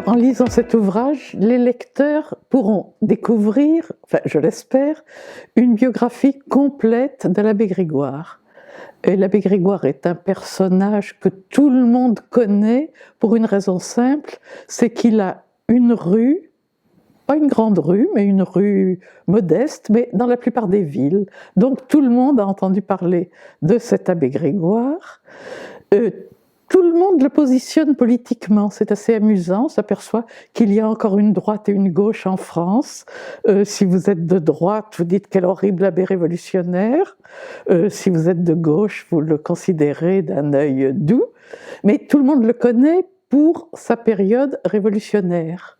En lisant cet ouvrage, les lecteurs pourront découvrir, enfin je l'espère, une biographie complète de l'abbé Grégoire. Et l'abbé Grégoire est un personnage que tout le monde connaît pour une raison simple, c'est qu'il a une rue, pas une grande rue, mais une rue modeste, mais dans la plupart des villes. Donc tout le monde a entendu parler de cet abbé Grégoire. Tout le monde le positionne politiquement, c'est assez amusant, on s'aperçoit qu'il y a encore une droite et une gauche en France. Si vous êtes de droite, vous dites quel horrible abbé révolutionnaire. Si vous êtes de gauche, vous le considérez d'un œil doux. Mais tout le monde le connaît pour sa période révolutionnaire.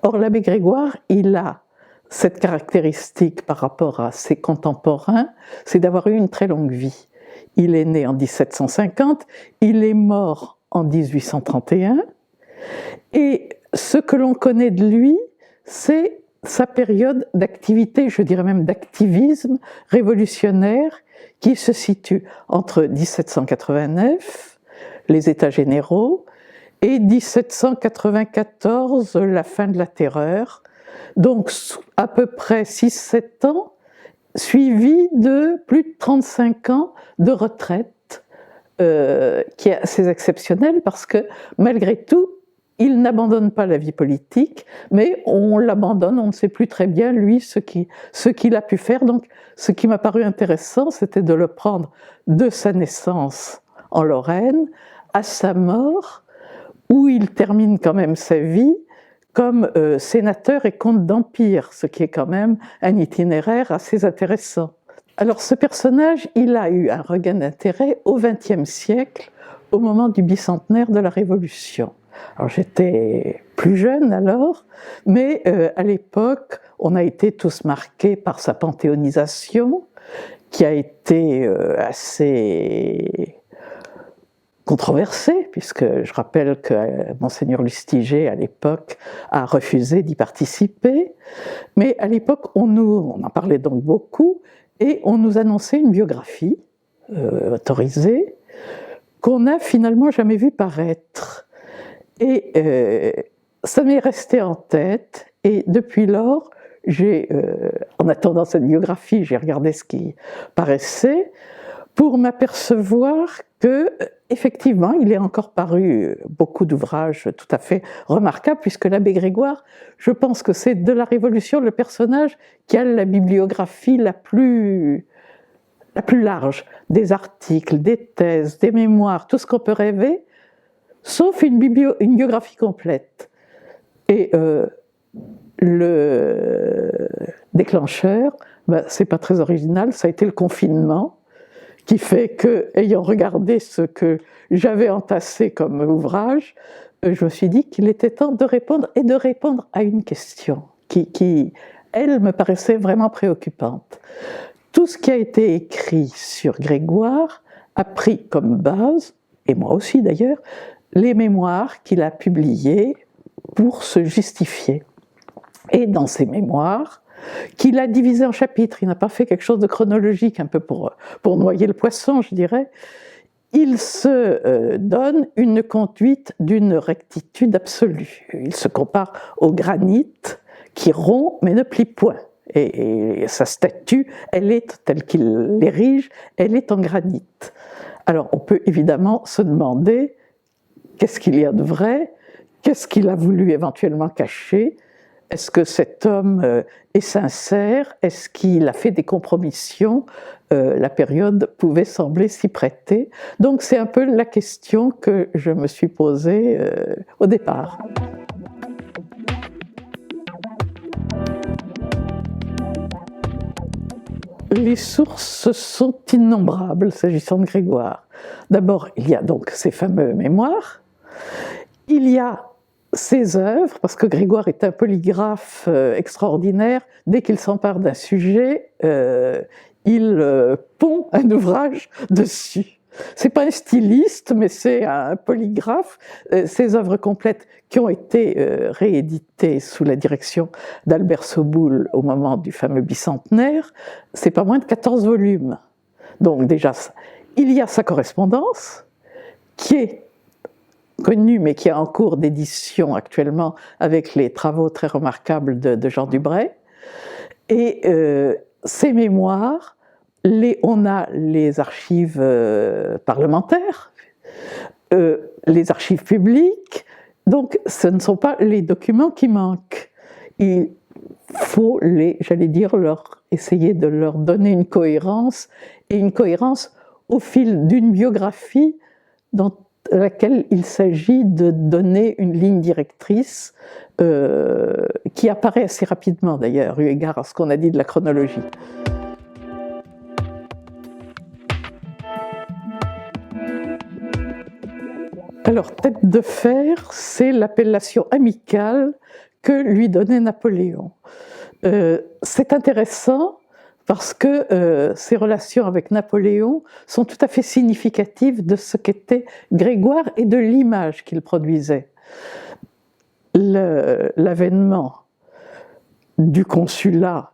Or, l'abbé Grégoire, il a cette caractéristique par rapport à ses contemporains, c'est d'avoir eu une très longue vie. Il est né en 1750, il est mort en 1831, et ce que l'on connaît de lui, c'est sa période d'activité, je dirais même d'activisme révolutionnaire, qui se situe entre 1789, les États généraux, et 1794, la fin de la Terreur, donc à peu près 6-7 ans, suivi de plus de 35 ans de retraite, qui est assez exceptionnel parce que malgré tout, il n'abandonne pas la vie politique, mais on l'abandonne, on ne sait plus très bien lui ce qu'il a pu faire. Donc ce qui m'a paru intéressant, c'était de le prendre de sa naissance en Lorraine à sa mort, où il termine quand même sa vie comme sénateur et comte d'Empire, ce qui est quand même un itinéraire assez intéressant. Alors ce personnage, il a eu un regain d'intérêt au XXe siècle, au moment du bicentenaire de la Révolution. Alors j'étais plus jeune alors, mais à l'époque, on a été tous marqués par sa panthéonisation, qui a été assez controversée, puisque je rappelle que Monseigneur Lustiger, à l'époque, a refusé d'y participer. Mais à l'époque, on en parlait donc beaucoup, et on nous annonçait une biographie autorisée, qu'on n'a finalement jamais vue paraître. Et ça m'est resté en tête, et depuis lors, en attendant cette biographie, j'ai regardé ce qui paraissait, pour m'apercevoir que, effectivement, il est encore paru beaucoup d'ouvrages tout à fait remarquables, puisque l'abbé Grégoire, je pense que c'est de la Révolution le personnage qui a la bibliographie la plus large, des articles, des thèses, des mémoires, tout ce qu'on peut rêver, sauf une biographie complète. Et le déclencheur, c'est pas très original, ça a été le confinement, qui fait que, ayant regardé ce que j'avais entassé comme ouvrage, je me suis dit qu'il était temps de répondre, et de répondre à une question qui, elle, me paraissait vraiment préoccupante. Tout ce qui a été écrit sur Grégoire a pris comme base, et moi aussi d'ailleurs, les mémoires qu'il a publiées pour se justifier. Et dans ces mémoires, qu'il a divisé en chapitres, il n'a pas fait quelque chose de chronologique, un peu pour noyer le poisson, je dirais. Il se donne une conduite d'une rectitude absolue. Il se compare au granit qui rompt mais ne plie point. Et sa statue, elle est telle qu'il l'érige, elle est en granit. Alors on peut évidemment se demander qu'est-ce qu'il y a de vrai, qu'est-ce qu'il a voulu éventuellement cacher. Est-ce que cet homme est sincère? Est-ce qu'il a fait des compromissions? La période pouvait sembler s'y prêter. Donc c'est un peu la question que je me suis posée au départ. Les sources sont innombrables s'agissant de Grégoire. D'abord, il y a donc ces fameux mémoires. Il y a ses œuvres, parce que Grégoire est un polygraphe extraordinaire. Dès qu'il s'empare d'un sujet, il pond un ouvrage dessus. C'est pas un styliste, mais c'est un polygraphe. Ses œuvres complètes qui ont été rééditées sous la direction d'Albert Soboul au moment du fameux bicentenaire, c'est pas moins de 14 volumes. Donc déjà, il y a sa correspondance, qui est connu, mais qui est en cours d'édition actuellement avec les travaux très remarquables de Jean Dubray. Et ces mémoires, on a les archives parlementaires, les archives publiques, donc ce ne sont pas les documents qui manquent. Il faut essayer de leur donner une cohérence, et une cohérence au fil d'une biographie dans laquelle il s'agit de donner une ligne directrice qui apparaît assez rapidement d'ailleurs, eu égard à ce qu'on a dit de la chronologie. Alors, tête de fer, c'est l'appellation amicale que lui donnait Napoléon. C'est intéressant parce que ses relations avec Napoléon sont tout à fait significatives de ce qu'était Grégoire et de l'image qu'il produisait. L'avènement du consulat,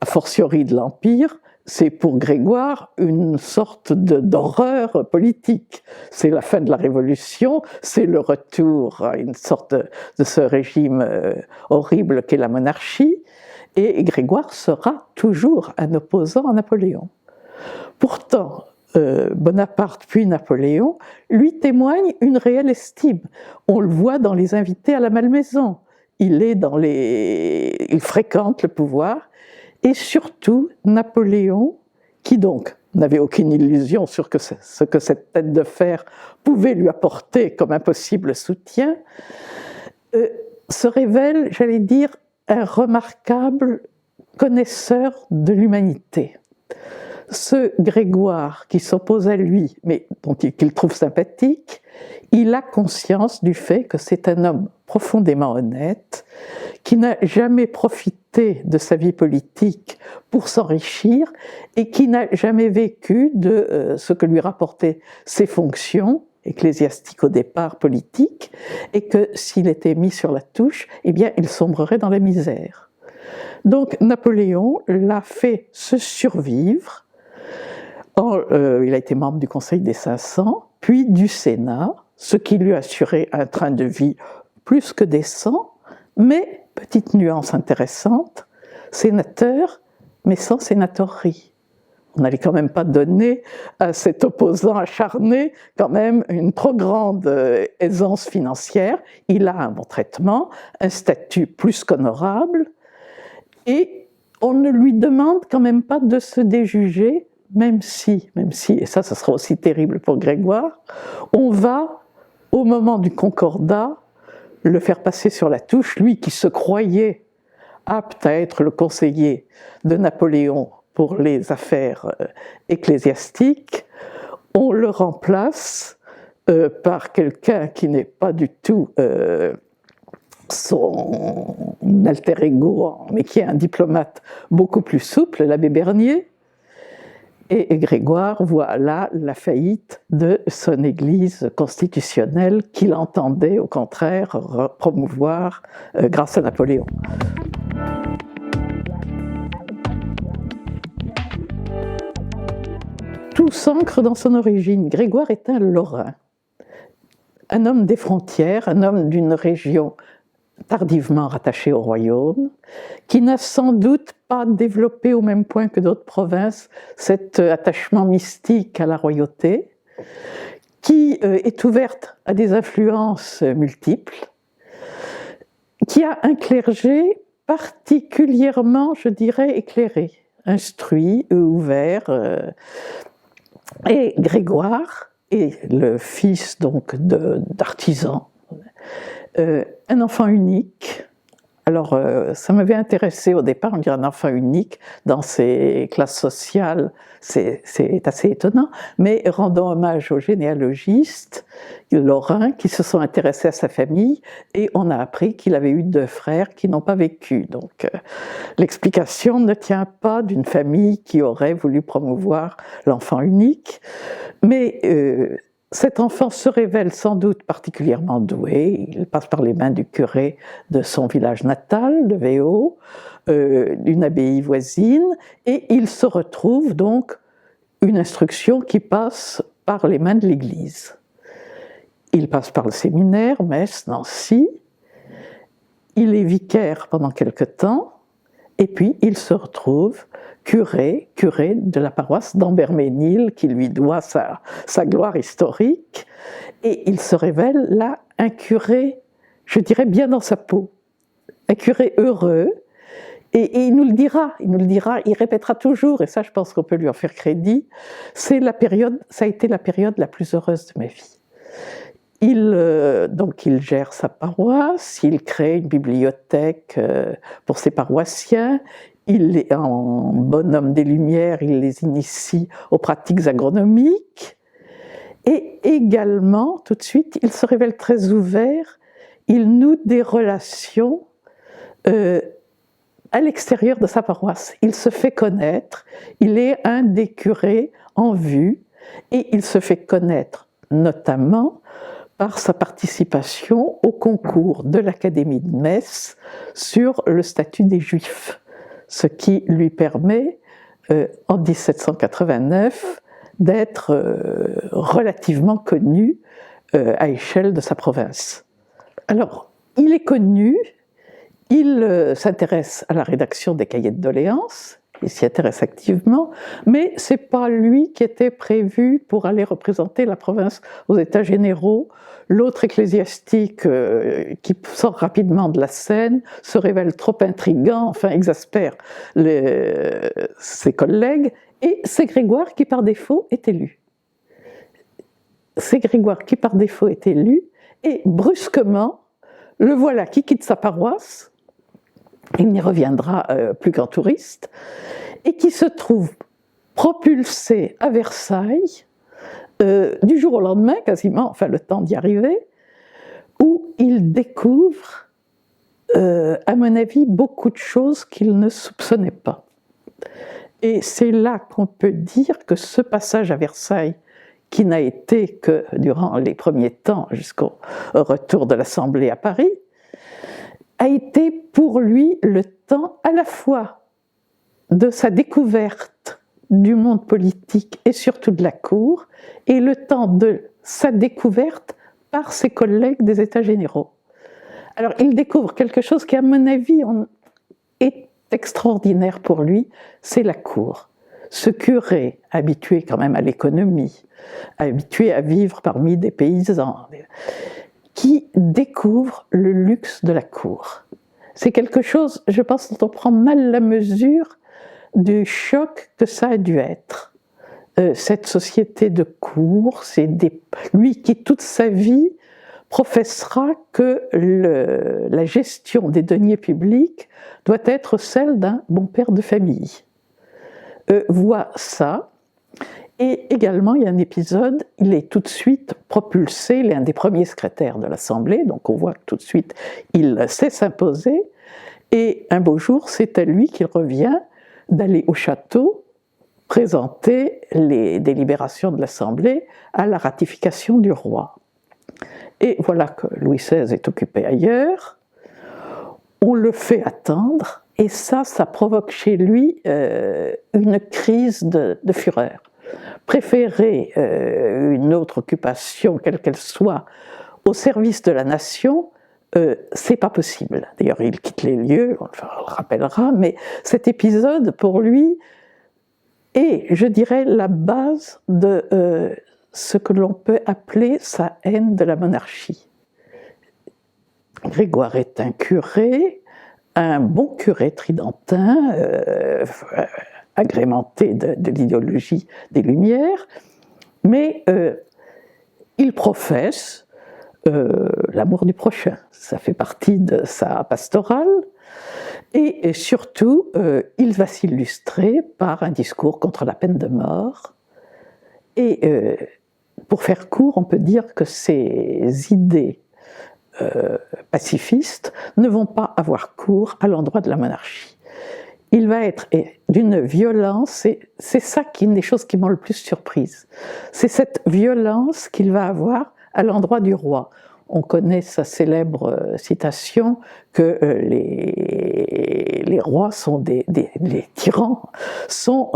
a fortiori de l'Empire, c'est pour Grégoire une sorte d'horreur politique. C'est la fin de la Révolution, c'est le retour à une sorte de ce régime horrible qu'est la monarchie, et Grégoire sera toujours un opposant à Napoléon. Pourtant, Bonaparte puis Napoléon lui témoignent une réelle estime. On le voit dans les invités à la Malmaison. Il fréquente le pouvoir, et surtout Napoléon, qui donc n'avait aucune illusion sur ce que cette tête de fer pouvait lui apporter comme un possible soutien, se révèle, j'allais dire, un remarquable connaisseur de l'humanité. Ce Grégoire qui s'oppose à lui, mais qu'il trouve sympathique, il a conscience du fait que c'est un homme profondément honnête, qui n'a jamais profité de sa vie politique pour s'enrichir et qui n'a jamais vécu de ce que lui rapportaient ses fonctions ecclésiastiques au départ, politiques, et que s'il était mis sur la touche, eh bien, il sombrerait dans la misère. Donc Napoléon l'a fait se survivre. Il a été membre du Conseil des 500, puis du Sénat, ce qui lui assurait un train de vie plus que décent, mais, petite nuance intéressante, sénateur, mais sans sénatorerie. On n'allait quand même pas donner à cet opposant acharné quand même une trop grande aisance financière. Il a un bon traitement, un statut plus qu'honorable, et on ne lui demande quand même pas de se déjuger, même si, et ça sera aussi terrible pour Grégoire, on va, au moment du concordat, le faire passer sur la touche, lui qui se croyait apte à être le conseiller de Napoléon pour les affaires ecclésiastiques, on le remplace par quelqu'un qui n'est pas du tout son alter ego, mais qui est un diplomate beaucoup plus souple, l'abbé Bernier. Et Grégoire voit là la faillite de son Église constitutionnelle qu'il entendait au contraire promouvoir grâce à Napoléon. Tout s'ancre dans son origine. Grégoire est un Lorrain, un homme des frontières, un homme d'une région tardivement rattachée au royaume, qui n'a sans doute pas développé au même point que d'autres provinces cet attachement mystique à la royauté, qui est ouverte à des influences multiples, qui a un clergé particulièrement, je dirais, éclairé, instruit, ouvert. Et Grégoire est le fils donc d'artisan, un enfant unique. Alors, ça m'avait intéressé au départ, on dirait un enfant unique dans ces classes sociales, c'est assez étonnant, mais rendons hommage aux généalogistes lorrains qui se sont intéressés à sa famille, et on a appris qu'il avait eu 2 frères qui n'ont pas vécu. Donc, l'explication ne tient pas d'une famille qui aurait voulu promouvoir l'enfant unique, mais cet enfant se révèle sans doute particulièrement doué. Il passe par les mains du curé de son village natal, de Véaux, d'une abbaye voisine, et il se retrouve donc une instruction qui passe par les mains de l'Église. il passe par le séminaire, Metz, Nancy, il est vicaire pendant quelque temps, et puis il se retrouve curé de la paroisse d'Amberménil, qui lui doit sa gloire historique, et il se révèle là un curé, je dirais bien dans sa peau, un curé heureux, et il nous le dira, il répétera toujours, et ça je pense qu'on peut lui en faire crédit, ça a été la période la plus heureuse de ma vie. Donc il gère sa paroisse, il crée une bibliothèque pour ses paroissiens, il est en bonhomme des Lumières, il les initie aux pratiques agronomiques, et également, tout de suite, il se révèle très ouvert, il noue des relations à l'extérieur de sa paroisse. Il se fait connaître, il est un des curés en vue, et il se fait connaître notamment par sa participation au concours de l'Académie de Metz sur le statut des Juifs, ce qui lui permet, en 1789, d'être relativement connu à échelle de sa province. Alors, il est connu, il s'intéresse à la rédaction des cahiers de doléances, il s'y intéresse activement, mais ce n'est pas lui qui était prévu pour aller représenter la province aux États généraux. L'autre ecclésiastique qui sort rapidement de la scène se révèle trop intriguant, enfin exaspère ses collègues, et c'est Grégoire qui par défaut est élu. C'est Grégoire qui par défaut est élu, et brusquement, le voilà qui quitte sa paroisse, il n'y reviendra plus qu'en touriste, et qui se trouve propulsé à Versailles, du jour au lendemain quasiment, enfin le temps d'y arriver, où il découvre, à mon avis, beaucoup de choses qu'il ne soupçonnait pas. Et c'est là qu'on peut dire que ce passage à Versailles, qui n'a été que durant les premiers temps jusqu'au retour de l'Assemblée à Paris, a été pour lui le temps à la fois de sa découverte du monde politique et surtout de la cour, et le temps de sa découverte par ses collègues des États généraux. Alors il découvre quelque chose qui, à mon avis, est extraordinaire pour lui, c'est la cour. Ce curé, habitué quand même à l'économie, habitué à vivre parmi des paysans, qui découvre le luxe de la cour. C'est quelque chose, je pense, dont on prend mal la mesure du choc que ça a dû être. Cette société de cour, lui qui toute sa vie professera que la gestion des deniers publics doit être celle d'un bon père de famille. Voit ça, et également il y a un épisode, il est tout de suite propulsé, il est un des premiers secrétaires de l'Assemblée, donc on voit que tout de suite il sait s'imposer, et un beau jour c'est à lui qu'il revient d'aller au château présenter les délibérations de l'Assemblée à la ratification du roi. Et voilà que Louis XVI est occupé ailleurs, on le fait attendre, et ça provoque chez lui une crise de fureur. Préférer une autre occupation, quelle qu'elle soit, au service de la nation, c'est pas possible. D'ailleurs, il quitte les lieux, on le rappellera, mais cet épisode, pour lui, est, je dirais, la base de ce que l'on peut appeler sa haine de la monarchie. Grégoire est un curé, un bon curé tridentin, agrémenté de l'idéologie des Lumières, mais il professe l'amour du prochain. Ça fait partie de sa pastorale, et surtout, il va s'illustrer par un discours contre la peine de mort. Et pour faire court, on peut dire que ces idées pacifistes ne vont pas avoir cours à l'endroit de la monarchie. Il va être d'une violence, et c'est ça qui est une des choses qui m'ont le plus surprise. C'est cette violence qu'il va avoir à l'endroit du roi. On connaît sa célèbre citation que les rois sont les tyrans sont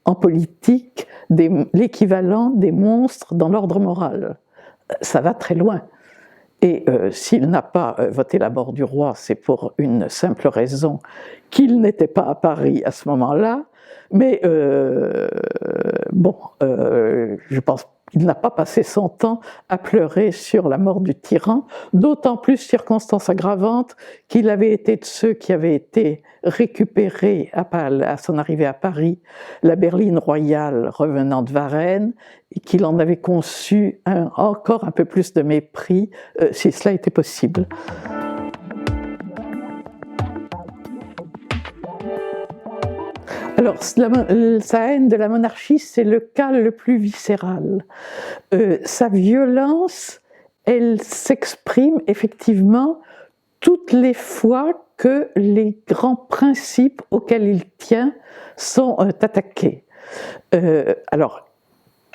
en politique l'équivalent des monstres dans l'ordre moral. ça va très loin. Et s'il n'a pas voté la mort du roi, c'est pour une simple raison, qu'il n'était pas à Paris à ce moment-là. Mais bon, je pense qu'il n'a pas passé son temps à pleurer sur la mort du tyran, d'autant plus circonstance aggravante qu'il avait été de ceux qui avaient été récupérés à son arrivée à Paris, la berline royale revenant de Varennes, et qu'il en avait conçu encore un peu plus de mépris si cela était possible. Alors, sa haine de la monarchie, c'est le cas le plus viscéral. Sa violence, elle s'exprime effectivement toutes les fois que les grands principes auxquels il tient sont attaqués. Alors,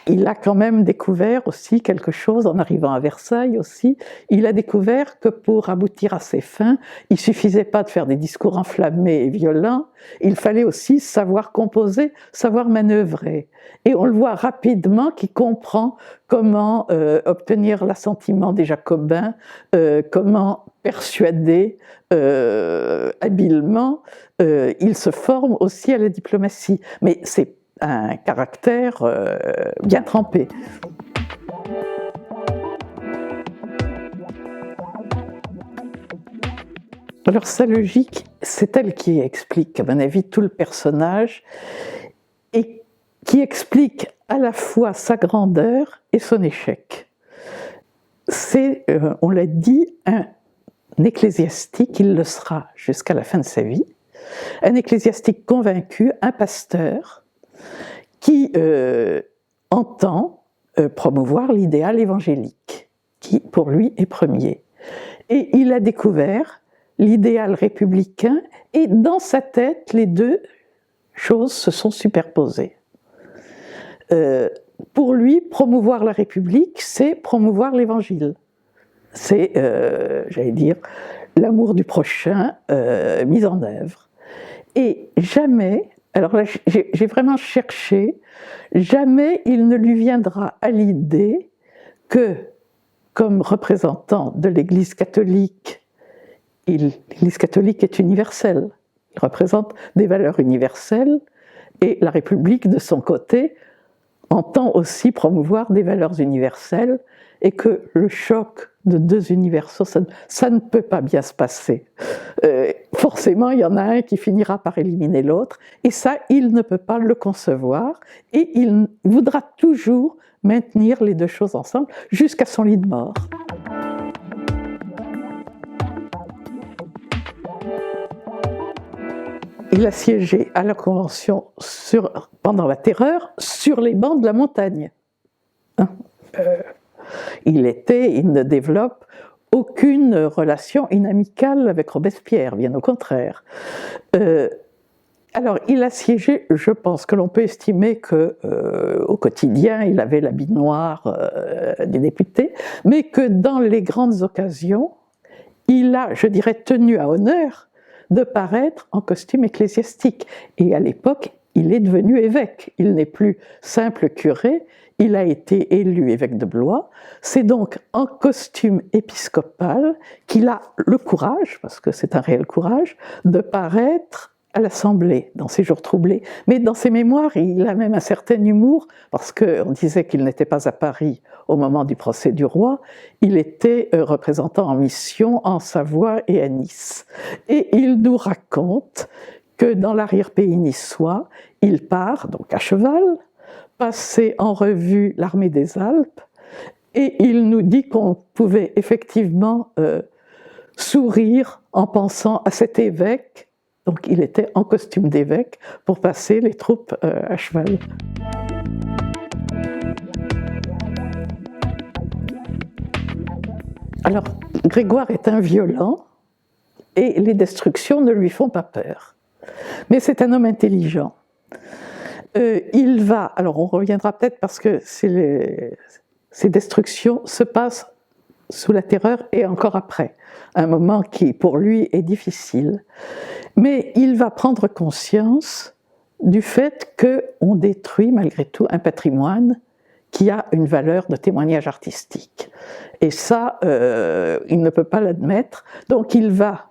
il a quand même découvert aussi quelque chose en arrivant à Versailles aussi. Il a découvert que pour aboutir à ses fins, il ne suffisait pas de faire des discours enflammés et violents, il fallait aussi savoir composer, savoir manœuvrer. Et on le voit rapidement qu'il comprend comment obtenir l'assentiment des Jacobins, comment persuader habilement. Il se forme aussi à la diplomatie. Mais c'est un caractère bien trempé. Alors sa logique, c'est elle qui explique, à mon avis, tout le personnage et qui explique à la fois sa grandeur et son échec. C'est, on l'a dit, un ecclésiastique, il le sera jusqu'à la fin de sa vie, un ecclésiastique convaincu, un pasteur, qui entend promouvoir l'idéal évangélique, qui pour lui est premier. Et il a découvert l'idéal républicain, et dans sa tête, les deux choses se sont superposées. Pour lui, promouvoir la République, c'est promouvoir l'Évangile. C'est, j'allais dire, l'amour du prochain mis en œuvre. Et jamais, alors là j'ai vraiment cherché, jamais il ne lui viendra à l'idée que, comme représentant de l'Église catholique, l'Église catholique est universelle, il représente des valeurs universelles, et la République, de son côté, entend aussi promouvoir des valeurs universelles, et que le choc de deux universaux, ça ne peut pas bien se passer. Forcément, il y en a un qui finira par éliminer l'autre, et ça, il ne peut pas le concevoir, et il voudra toujours maintenir les deux choses ensemble jusqu'à son lit de mort. Il a siégé à la Convention pendant la Terreur sur les bancs de la montagne. Il ne développe aucune relation inamicale avec Robespierre, bien au contraire. Alors, il a siégé, je pense que l'on peut estimer qu'au quotidien, il avait l'habit noir des députés, mais que dans les grandes occasions, il a, je dirais, tenu à honneur de paraître en costume ecclésiastique. Et à l'époque, il est devenu évêque. Il n'est plus simple curé, il a été élu évêque de Blois. C'est donc en costume épiscopal qu'il a le courage, parce que c'est un réel courage, de paraître à l'Assemblée dans ses jours troublés. Mais dans ses mémoires, il a même un certain humour, parce qu'on disait qu'il n'était pas à Paris au moment du procès du roi, il était représentant en mission en Savoie et à Nice. Et il nous raconte que dans l'arrière-pays niçois, il part, donc à cheval, passer en revue l'armée des Alpes, et il nous dit qu'on pouvait effectivement sourire en pensant à cet évêque. Donc il était en costume d'évêque pour passer les troupes à cheval. Alors, Grégoire est un violent et les destructions ne lui font pas peur. Mais c'est un homme intelligent. Il va, alors on reviendra peut-être parce que ces destructions se passent sous la Terreur et encore après, un moment qui pour lui est difficile. Mais il va prendre conscience du fait qu'on détruit malgré tout un patrimoine qui a une valeur de témoignage artistique. Et ça, il ne peut pas l'admettre, donc il va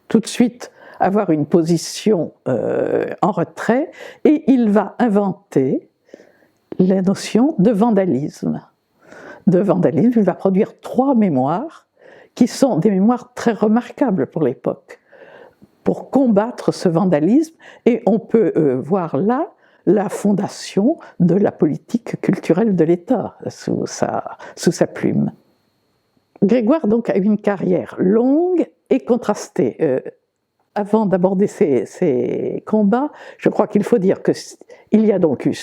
tout de suite avoir une position en retrait, et il va inventer la notion de vandalisme. Il va produire 3 mémoires qui sont des mémoires très remarquables pour l'époque, pour combattre ce vandalisme, et on peut voir là la fondation de la politique culturelle de l'État sous sa plume. Grégoire donc a eu une carrière longue et contrastée. Avant d'aborder ces combats, je crois qu'il faut dire qu'il y a donc eu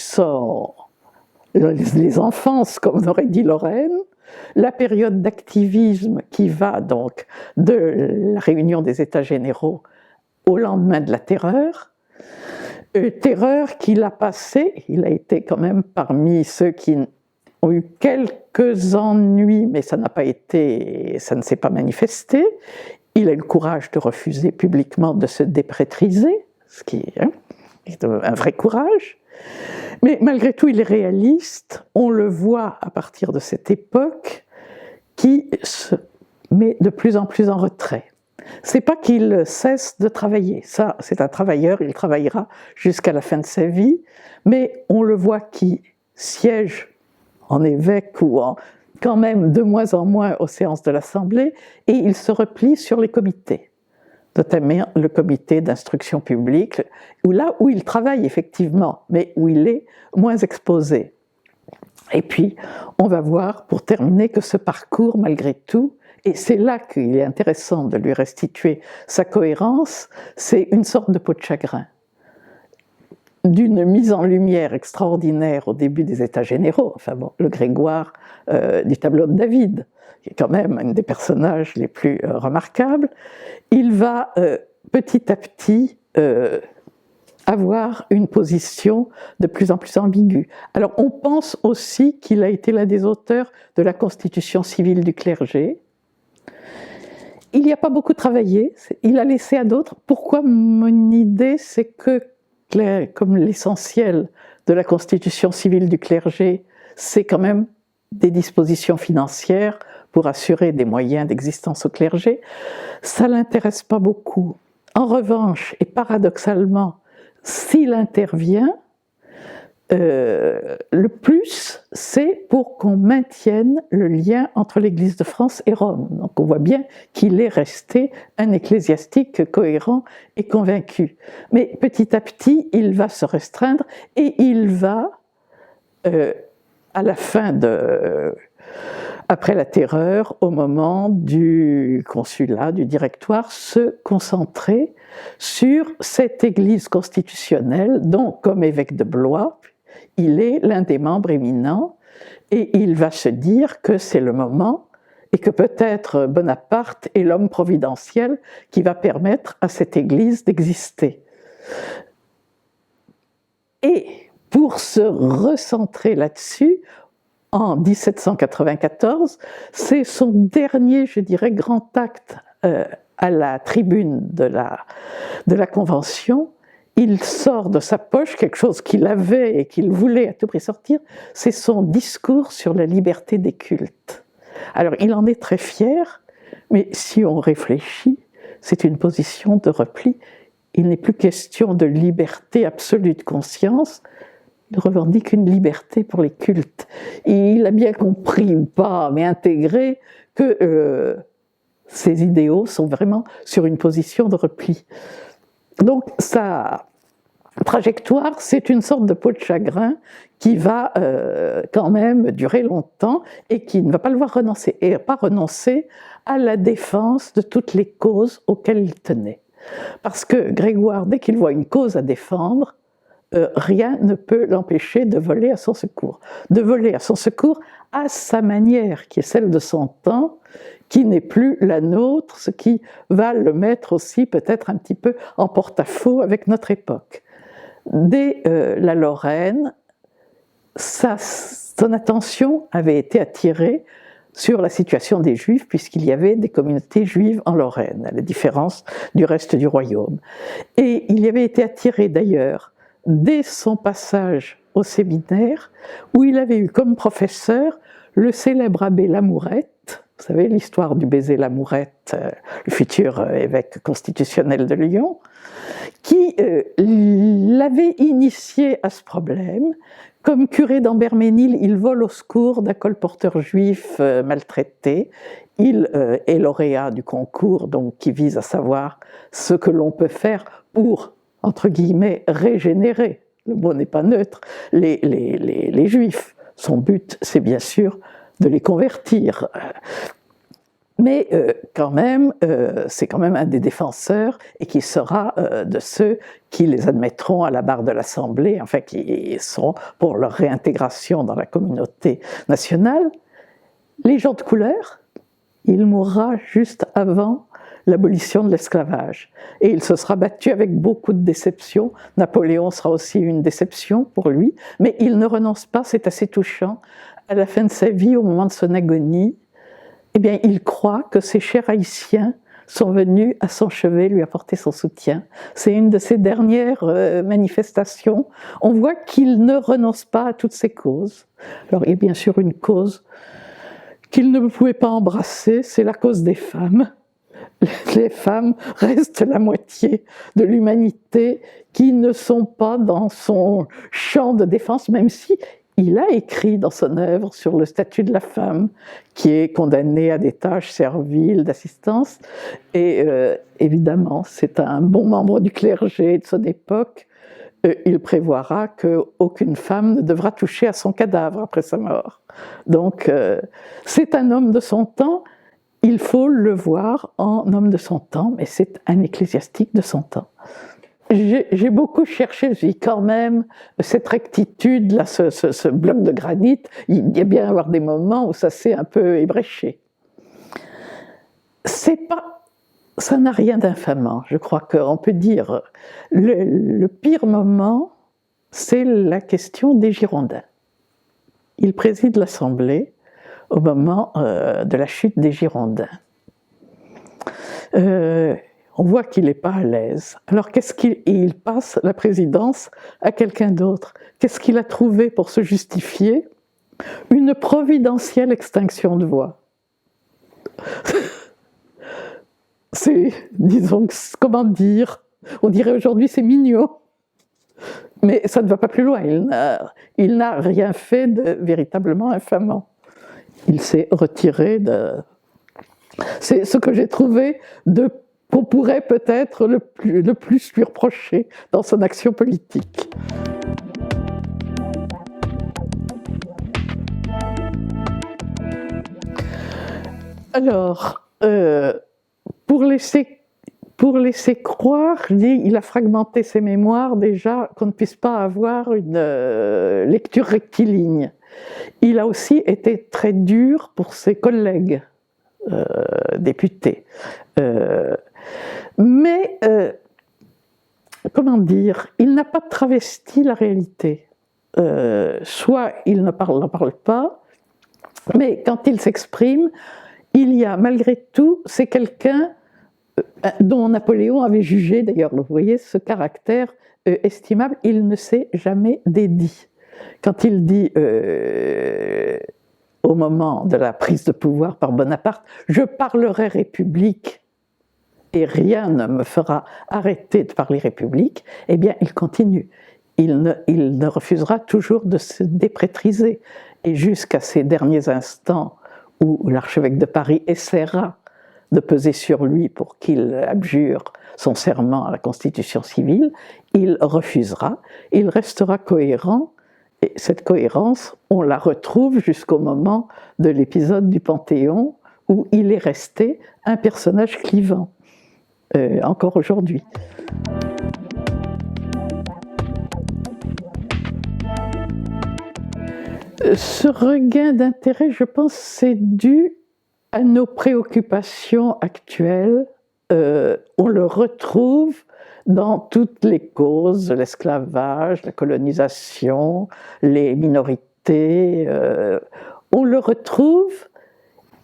les enfances, comme aurait dit Lorraine, la période d'activisme qui va donc de la réunion des États généraux au lendemain de la terreur, terreur qu'il a passée, il a été quand même parmi ceux qui ont eu quelques ennuis, mais ça ne s'est pas manifesté. Il a eu le courage de refuser publiquement de se déprétriser, ce qui est un vrai courage. Mais malgré tout, il est réaliste. On le voit à partir de cette époque, qui se met de plus en plus en retrait. C'est pas qu'il cesse de travailler. Ça, c'est un travailleur, il travaillera jusqu'à la fin de sa vie. Mais on le voit qui siège en évêque ou quand même de moins en moins aux séances de l'Assemblée, et il se replie sur les comités, notamment le comité d'instruction publique, là où il travaille effectivement, mais où il est moins exposé. Et puis, on va voir, pour terminer, que ce parcours, malgré tout, et c'est là qu'il est intéressant de lui restituer sa cohérence, c'est une sorte de peau de chagrin, d'une mise en lumière extraordinaire au début des États généraux, enfin bon, le Grégoire du tableau de David, qui est quand même un des personnages les plus remarquables. Il va petit à petit avoir une position de plus en plus ambiguë. Alors on pense aussi qu'il a été l'un des auteurs de la constitution civile du clergé. Il n'y a pas beaucoup travaillé, il a laissé à d'autres. Pourquoi mon idée, c'est que comme l'essentiel de la constitution civile du clergé, c'est quand même des dispositions financières pour assurer des moyens d'existence au clergé, ça ne l'intéresse pas beaucoup. En revanche, et paradoxalement, s'il intervient, le plus, c'est pour qu'on maintienne le lien entre l'Église de France et Rome. Donc on voit bien qu'il est resté un ecclésiastique cohérent et convaincu. Mais petit à petit, il va se restreindre et il va, à la fin après la terreur, au moment du consulat, du directoire, se concentrer sur cette Église constitutionnelle dont, comme évêque de Blois, il est l'un des membres éminents, et il va se dire que c'est le moment, et que peut-être Bonaparte est l'homme providentiel qui va permettre à cette Église d'exister. Et pour se recentrer là-dessus, en 1794, c'est son dernier, je dirais, grand acte à la tribune de la Convention. Il sort de sa poche quelque chose qu'il avait et qu'il voulait à tout prix sortir, c'est son discours sur la liberté des cultes. Alors il en est très fier, mais si on réfléchit, c'est une position de repli. Il n'est plus question de liberté absolue de conscience, il revendique une liberté pour les cultes. Et il a bien compris, ou pas, mais intégré, que ces idéaux sont vraiment sur une position de repli. Donc sa trajectoire, c'est une sorte de peau de chagrin qui va quand même durer longtemps et qui ne va pas le voir renoncer, et pas renoncer à la défense de toutes les causes auxquelles il tenait. Parce que Grégoire, dès qu'il voit une cause à défendre, rien ne peut l'empêcher de voler à son secours. De voler à son secours à sa manière, qui est celle de son temps, qui n'est plus la nôtre, ce qui va le mettre aussi peut-être un petit peu en porte-à-faux avec notre époque. Dès la Lorraine, son attention avait été attirée sur la situation des Juifs, puisqu'il y avait des communautés juives en Lorraine, à la différence du reste du royaume. Et il y avait été attiré d'ailleurs, dès son passage au séminaire, où il avait eu comme professeur le célèbre abbé Lamourette, vous savez l'histoire du baiser Lamourette, le futur évêque constitutionnel de Lyon, qui l'avait initié à ce problème. Comme curé d'Amberménil, il vole au secours d'un colporteur juif maltraité. Il est lauréat du concours, donc qui vise à savoir ce que l'on peut faire pour, entre guillemets, régénérer, le mot n'est pas neutre, les juifs. Son but, c'est bien sûr de les convertir. Mais quand même, c'est quand même un des défenseurs et qui sera de ceux qui les admettront à la barre de l'Assemblée, enfin qui seront pour leur réintégration dans la communauté nationale. Les gens de couleur, il mourra juste avant l'abolition de l'esclavage. Et il se sera battu avec beaucoup de déception. Napoléon sera aussi une déception pour lui, mais il ne renonce pas, c'est assez touchant. À la fin de sa vie, au moment de son agonie, eh bien, il croit que ces chers haïtiens sont venus à son chevet lui apporter son soutien. C'est une de ses dernières manifestations. On voit qu'il ne renonce pas à toutes ses causes. Alors, il y a bien sûr une cause qu'il ne pouvait pas embrasser, c'est la cause des femmes. Les femmes restent la moitié de l'humanité qui ne sont pas dans son champ de défense, même si il a écrit dans son œuvre sur le statut de la femme, qui est condamnée à des tâches serviles d'assistance. Et évidemment, c'est un bon membre du clergé de son époque. Il prévoira qu'aucune femme ne devra toucher à son cadavre après sa mort. Donc, c'est un homme de son temps. Il faut le voir en homme de son temps, mais c'est un ecclésiastique de son temps. J'ai beaucoup cherché, je dis quand même, cette rectitude, là, ce bloc de granit, il y a bien avoir des moments où ça s'est un peu ébréché. Ça n'a rien d'infamant, je crois qu'on peut dire. Le pire moment, c'est la question des Girondins. Il préside l'Assemblée au moment de la chute des Girondins. On voit qu'il n'est pas à l'aise. Alors il passe la présidence à quelqu'un d'autre. Qu'est-ce qu'il a trouvé pour se justifier? Une providentielle extinction de voix. C'est, disons, comment dire, on dirait aujourd'hui c'est mignon, mais ça ne va pas plus loin. Il n'a rien fait de véritablement infamant. Il s'est retiré de... C'est ce que j'ai trouvé qu'on pourrait peut-être le plus lui reprocher dans son action politique. Alors, pour laisser croire, je dis, il a fragmenté ses mémoires déjà, qu'on ne puisse pas avoir une lecture rectiligne. Il a aussi été très dur pour ses collègues députés. Mais, comment dire, il n'a pas travesti la réalité. Soit il n'en parle pas, mais quand il s'exprime, il y a malgré tout, c'est quelqu'un dont Napoléon avait jugé, d'ailleurs, vous voyez, ce caractère estimable, il ne s'est jamais dédit. Quand il dit au moment de la prise de pouvoir par Bonaparte, « Je parlerai République et rien ne me fera arrêter de parler République », eh bien, il continue. Il ne refusera toujours de se déprétriser. Et jusqu'à ces derniers instants où l'archevêque de Paris essaiera de peser sur lui pour qu'il abjure son serment à la Constitution civile, il refusera, il restera cohérent, et cette cohérence, on la retrouve jusqu'au moment de l'épisode du Panthéon, où il est resté un personnage clivant, encore aujourd'hui. Ce regain d'intérêt, je pense, c'est dû à nos préoccupations actuelles. On le retrouve dans toutes les causes, l'esclavage, la colonisation, les minorités. On le retrouve,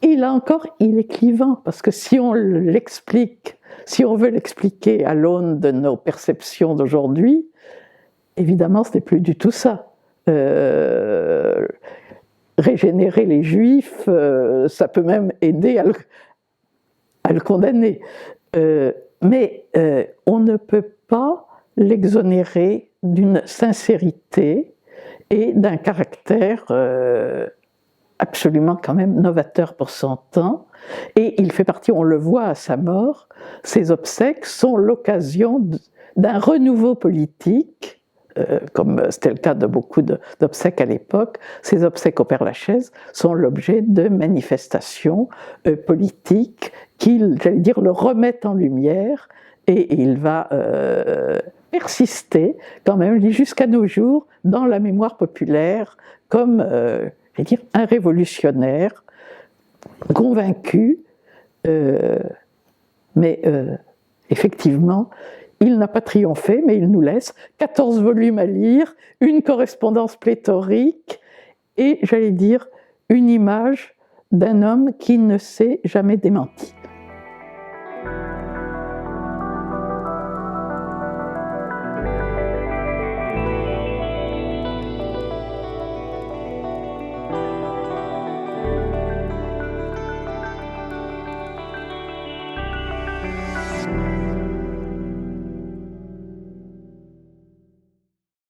et là encore, il est clivant, parce que si on l'explique, si on veut l'expliquer à l'aune de nos perceptions d'aujourd'hui, évidemment, ce n'est plus du tout ça. régénérer les Juifs, ça peut même aider à le condamner. Mais on ne peut pas l'exonérer d'une sincérité et d'un caractère absolument quand même novateur pour son temps. Et il fait partie, on le voit à sa mort, ses obsèques sont l'occasion d'un renouveau politique, comme c'était le cas de beaucoup d'obsèques à l'époque. Ces obsèques au Père-Lachaise sont l'objet de manifestations politiques qui, j'allais dire, le remettent en lumière, et il va persister quand même jusqu'à nos jours dans la mémoire populaire comme dire, un révolutionnaire convaincu, mais effectivement, il n'a pas triomphé, mais il nous laisse 14 volumes à lire, une correspondance pléthorique et, j'allais dire, une image d'un homme qui ne s'est jamais démenti.